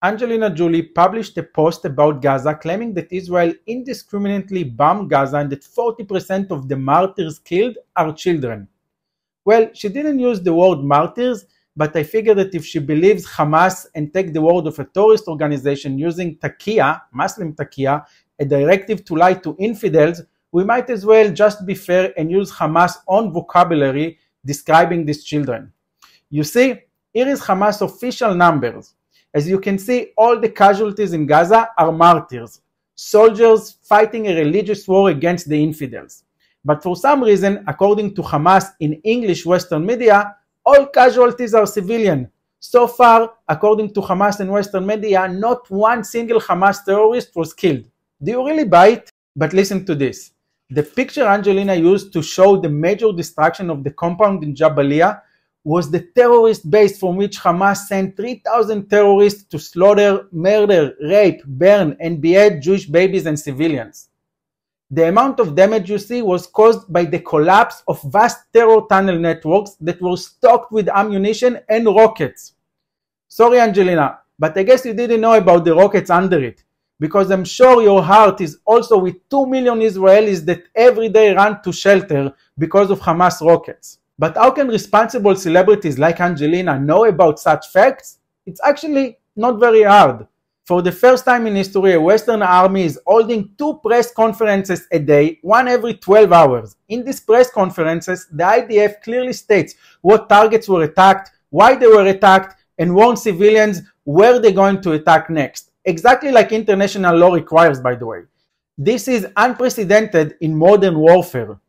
Angelina Jolie published a post about Gaza claiming that Israel indiscriminately bombed Gaza and that 40% of the martyrs killed are children. Well, she didn't use the word martyrs, but I figured that if she believes Hamas and take the word of a terrorist organization using taqiyya, Muslim taqiyya, a directive to lie to infidels, we might as well just be fair and use Hamas' own vocabulary describing these children. You see, here is Hamas' official numbers. As you can see, all the casualties in Gaza are martyrs, soldiers fighting a religious war against the infidels. But for some reason, according to Hamas in English Western media, all casualties are civilian. So far, according to Hamas and Western media, not one single Hamas terrorist was killed. Do you really buy it? But listen to this. The picture Angelina used to show the major destruction of the compound in Jabalia was the terrorist base from which Hamas sent 3,000 terrorists to slaughter, murder, rape, burn, and behead Jewish babies and civilians. The amount of damage you see was caused by the collapse of vast terror tunnel networks that were stocked with ammunition and rockets. Sorry, Angelina, but I guess you didn't know about the rockets under it, because I'm sure your heart is also with 2 million Israelis that every day run to shelter because of Hamas rockets. But how can responsible celebrities like Angelina know about such facts? It's actually not very hard. For the first time in history, a Western army is holding 2 press conferences a day, one every 12 hours. In these press conferences, the IDF clearly states what targets were attacked, why they were attacked, and warns civilians where they're going to attack next. Exactly like international law requires, by the way. This is unprecedented in modern warfare.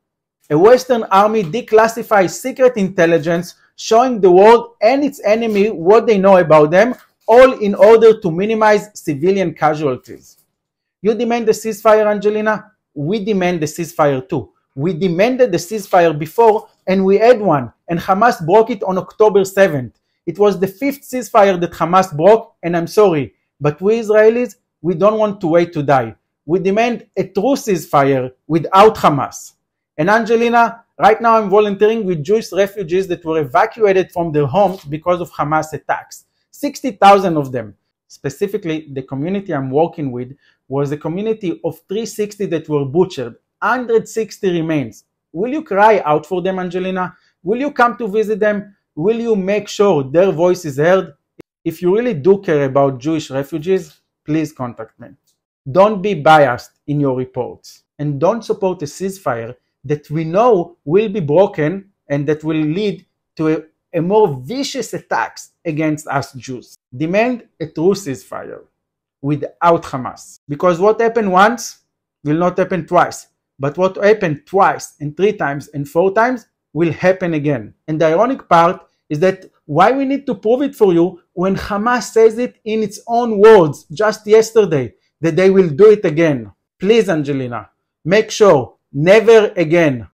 A Western army declassifies secret intelligence, showing the world and its enemy what they know about them, all in order to minimize civilian casualties. You demand the ceasefire, Angelina? We demand the ceasefire too. We demanded the ceasefire before and we had one, and Hamas broke it on October 7th. It was the 5th ceasefire that Hamas broke, and I'm sorry, but we Israelis, we don't want to wait to die. We demand a true ceasefire without Hamas. And Angelina, right now I'm volunteering with Jewish refugees that were evacuated from their homes because of Hamas attacks. 60,000 of them. Specifically, the community I'm working with was a community of 360 that were butchered, 160 remains. Will you cry out for them, Angelina? Will you come to visit them? Will you make sure their voice is heard? If you really do care about Jewish refugees, please contact me. Don't be biased in your reports, and don't support a ceasefire that we know will be broken and that will lead to a more vicious attacks against us Jews. Demand a true ceasefire without Hamas. Because what happened once will not happen twice. But what happened twice and 3 times and 4 times will happen again. And the ironic part is that why we need to prove it for you when Hamas says it in its own words just yesterday that they will do it again. Please, Angelina, make sure never again.